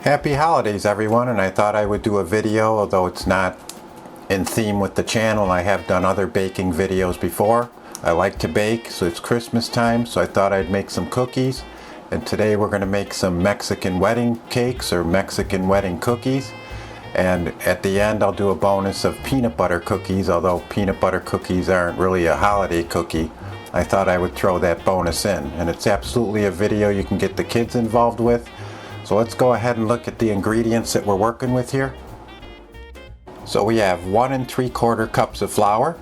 Happy holidays everyone, and I thought I would do a video, although it's not in theme with the channel. I have done other baking videos before. I like to bake, so it's Christmas time, so I thought I'd make some cookies. And today we're going to make some Mexican wedding cakes or Mexican wedding cookies. And at the end I'll do a bonus of peanut butter cookies, although peanut butter cookies aren't really a holiday cookie. I thought I would throw that bonus in. And it's absolutely a video you can get the kids involved with. So let's go ahead and look at the ingredients that we're working with here. So we have 1 3/4 cups of flour.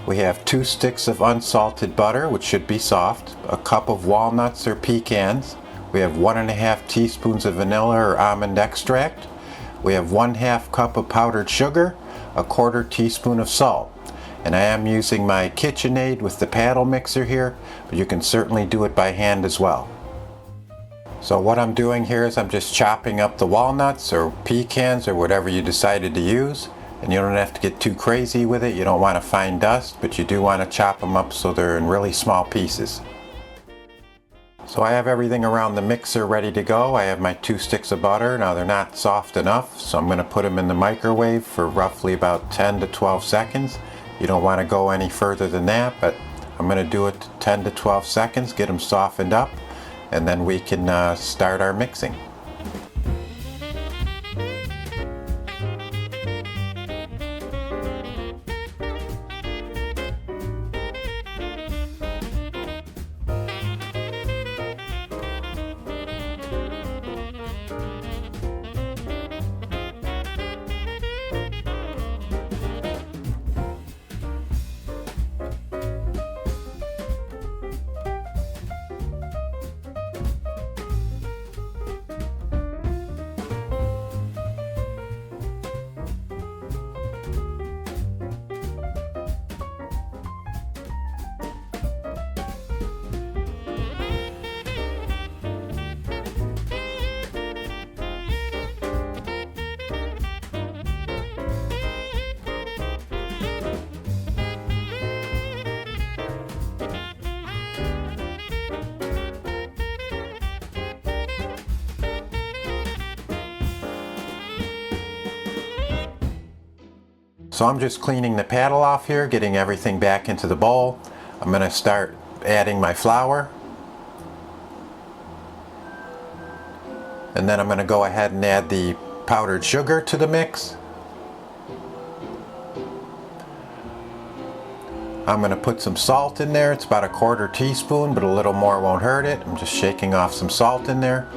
We have 2 sticks of unsalted butter, which should be soft, a cup of walnuts or pecans. We have 1½ teaspoons of vanilla or almond extract. We have 1/2 cup of powdered sugar, a 1/4 teaspoon of salt. And I am using my KitchenAid with the paddle mixer here, but you can certainly do it by hand as well. So what I'm doing here is I'm just chopping up the walnuts or pecans or whatever you decided to use. And you don't have to get too crazy with it. You don't want to find dust, but you do want to chop them up so they're in really small pieces. So I have everything around the mixer ready to go. I have my 2 sticks of butter. Now they're not soft enough, so I'm going to put them in the microwave for roughly about 10 to 12 seconds. You don't want to go any further than that, but I'm going to do it 10 to 12 seconds, get them softened up, and then we can start our mixing. So I'm just cleaning the paddle off here, getting everything back into the bowl. I'm going to start adding my flour. And then I'm going to go ahead and add the powdered sugar to the mix. I'm going to put some salt in there. It's about a 1/4 teaspoon, but a little more won't hurt it. I'm just shaking off some salt in there.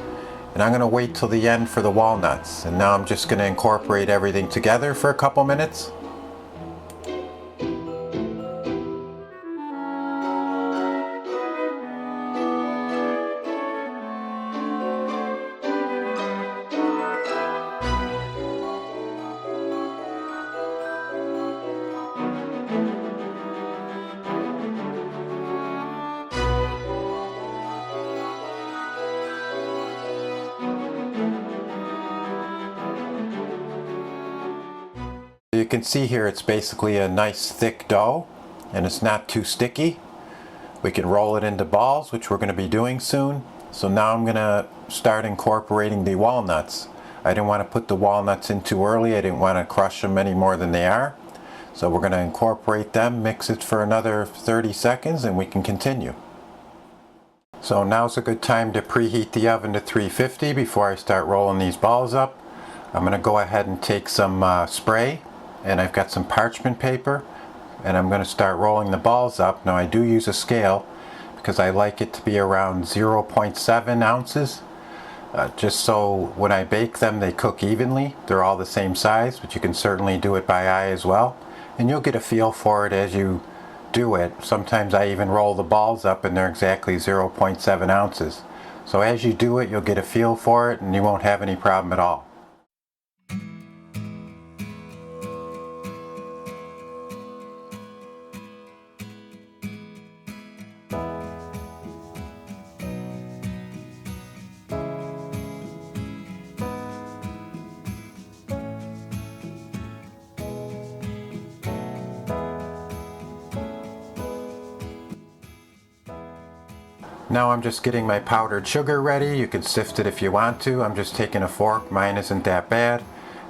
And I'm going to wait till the end for the walnuts. And now I'm just going to incorporate everything together for a couple minutes. You can see here it's basically a nice thick dough and it's not too sticky. We can roll it into balls, which we're going to be doing soon. So now I'm going to start incorporating the walnuts. I didn't want to put the walnuts in too early. I didn't want to crush them any more than they are. So we're going to incorporate them, mix it for another 30 seconds, and we can continue. So now's a good time to preheat the oven to 350 before I start rolling these balls up. I'm going to go ahead and take some spray. And I've got some parchment paper, and I'm going to start rolling the balls up. Now I do use a scale because I like it to be around 0.7 ounces, just so when I bake them they cook evenly. They're all the same size, but you can certainly do it by eye as well, and you'll get a feel for it as you do it. Sometimes I even roll the balls up and they're exactly 0.7 ounces. So as you do it, you'll get a feel for it and you won't have any problem at all. Now I'm just getting my powdered sugar ready. You can sift it if you want to. I'm just taking a fork, mine isn't that bad.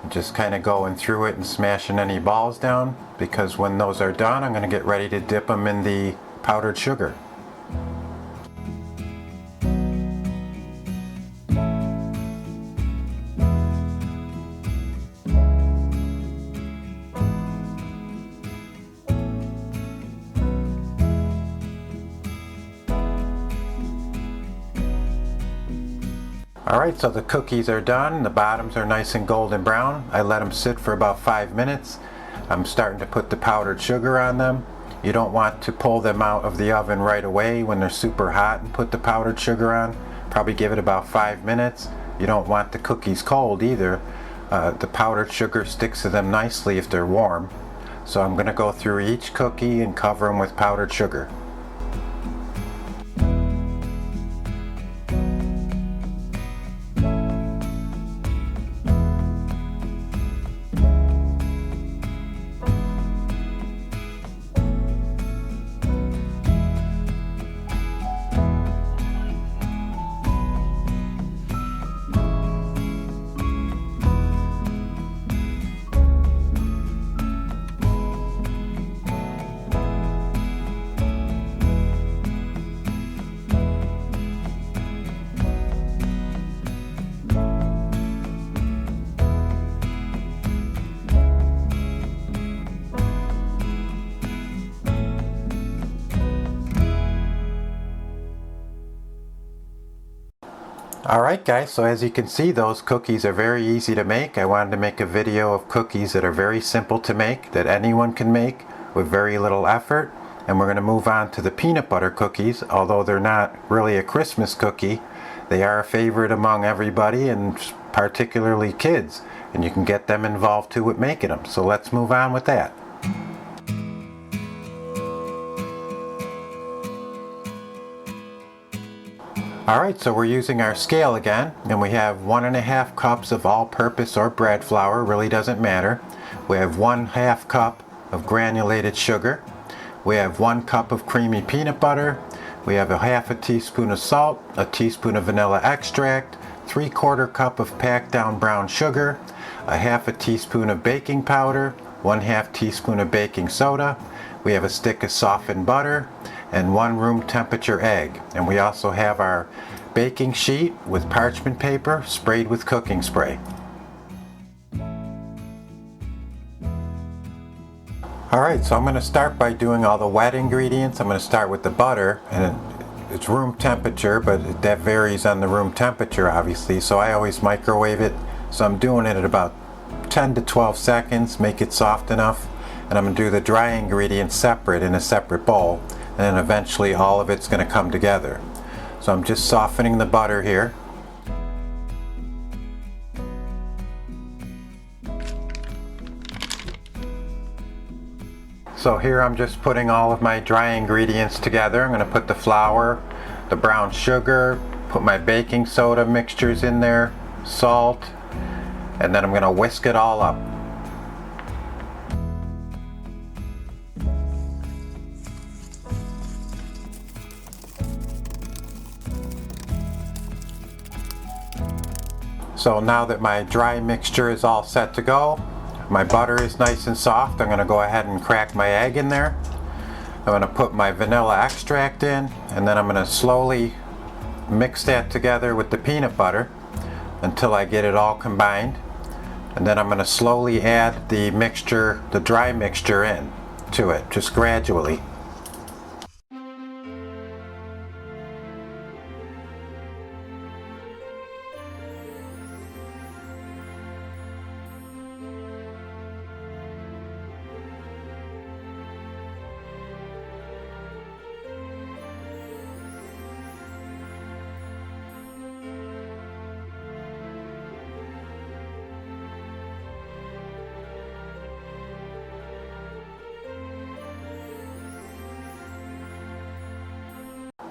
Just kind of going through it and smashing any balls down, because when those are done I'm going to get ready to dip them in the powdered sugar. Alright, so the cookies are done. The bottoms are nice and golden brown. I let them sit for about 5 minutes. I'm starting to put the powdered sugar on them. You don't want to pull them out of the oven right away when they're super hot and put the powdered sugar on. Probably give it about 5 minutes. You don't want the cookies cold either. The powdered sugar sticks to them nicely if they're warm. So I'm going to go through each cookie and cover them with powdered sugar. Alright guys, so as you can see, those cookies are very easy to make. I wanted to make a video of cookies that are very simple to make, that anyone can make with very little effort. And we're going to move on to the peanut butter cookies. Although they're not really a Christmas cookie, they are a favorite among everybody, and particularly kids. And you can get them involved too with making them. So let's move on with that. Alright, so we're using our scale again, and we have 1½ cups of all-purpose or bread flour, really doesn't matter. We have 1/2 cup of granulated sugar. We have 1 cup of creamy peanut butter. We have 1/2 teaspoon of salt, a teaspoon of vanilla extract, 3/4 cup of packed down brown sugar, 1/2 teaspoon of baking powder, 1/2 teaspoon of baking soda. We have a stick of softened butter, and 1 room temperature egg. And we also have our baking sheet with parchment paper sprayed with cooking spray. Alright, so I'm going to start by doing all the wet ingredients. I'm going to start with the butter, and it's room temperature, but that varies on the room temperature obviously, so I always microwave it. So I'm doing it at about 10 to 12 seconds, make it soft enough, and I'm going to do the dry ingredients separate in a separate bowl. And then eventually all of it's going to come together. So I'm just softening the butter here. So here I'm just putting all of my dry ingredients together. I'm going to put the flour, the brown sugar, put my baking soda mixtures in there, salt, and then I'm going to whisk it all up. So now that my dry mixture is all set to go, my butter is nice and soft, I'm going to go ahead and crack my egg in there. I'm going to put my vanilla extract in, and then I'm going to slowly mix that together with the peanut butter until I get it all combined. And then I'm going to slowly add the mixture, the dry mixture in to it, just gradually.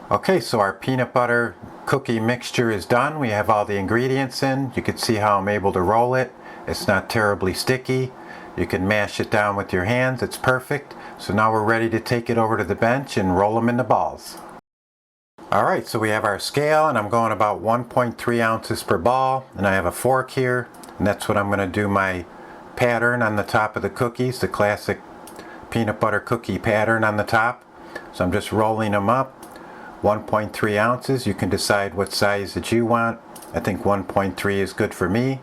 Okay, so our peanut butter cookie mixture is done. We have all the ingredients in. You can see how I'm able to roll it. It's not terribly sticky. You can mash it down with your hands. It's perfect. So now we're ready to take it over to the bench and roll them into balls. Alright, so we have our scale, and I'm going about 1.3 ounces per ball, and I have a fork here, and that's what I'm going to do my pattern on the top of the cookies, the classic peanut butter cookie pattern on the top. So I'm just rolling them up, 1.3 ounces. You can decide what size that you want. I think 1.3 is good for me,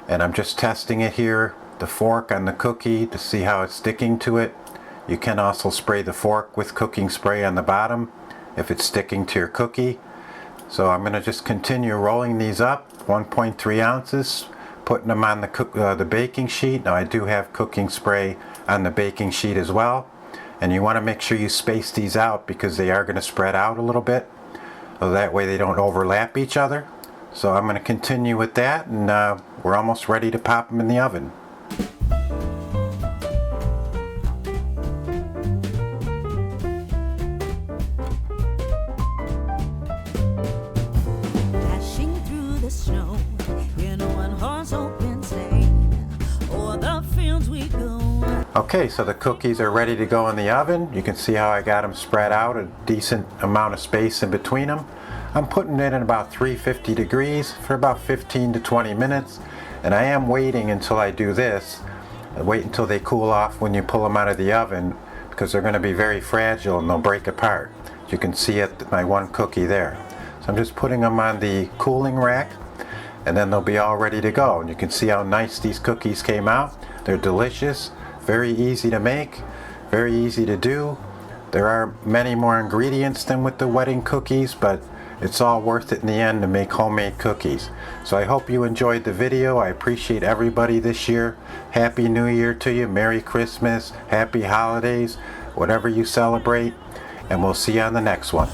and I'm just testing it here, the fork on the cookie, to see how it's sticking to it. You can also spray the fork with cooking spray on the bottom if it's sticking to your cookie. So I'm going to just continue rolling these up, 1.3 ounces, putting them on the baking sheet. Now I do have cooking spray on the baking sheet as well, and you want to make sure you space these out because they are going to spread out a little bit, so that way they don't overlap each other. So I'm going to continue with that, and we're almost ready to pop them in the oven. Okay, so the cookies are ready to go in the oven. You can see how I got them spread out, a decent amount of space in between them. I'm putting it in about 350 degrees for about 15 to 20 minutes, and I am waiting until I do this. Wait until they cool off when you pull them out of the oven, because they're going to be very fragile and they'll break apart. You can see it, my one cookie there. So I'm just putting them on the cooling rack, and then they'll be all ready to go. And you can see how nice these cookies came out. They're delicious, very easy to make, very easy to do. There are many more ingredients than with the wedding cookies, but it's all worth it in the end to make homemade cookies. So I hope you enjoyed the video. I appreciate everybody this year. Happy New Year to you, Merry Christmas, Happy Holidays, whatever you celebrate, and we'll see you on the next one.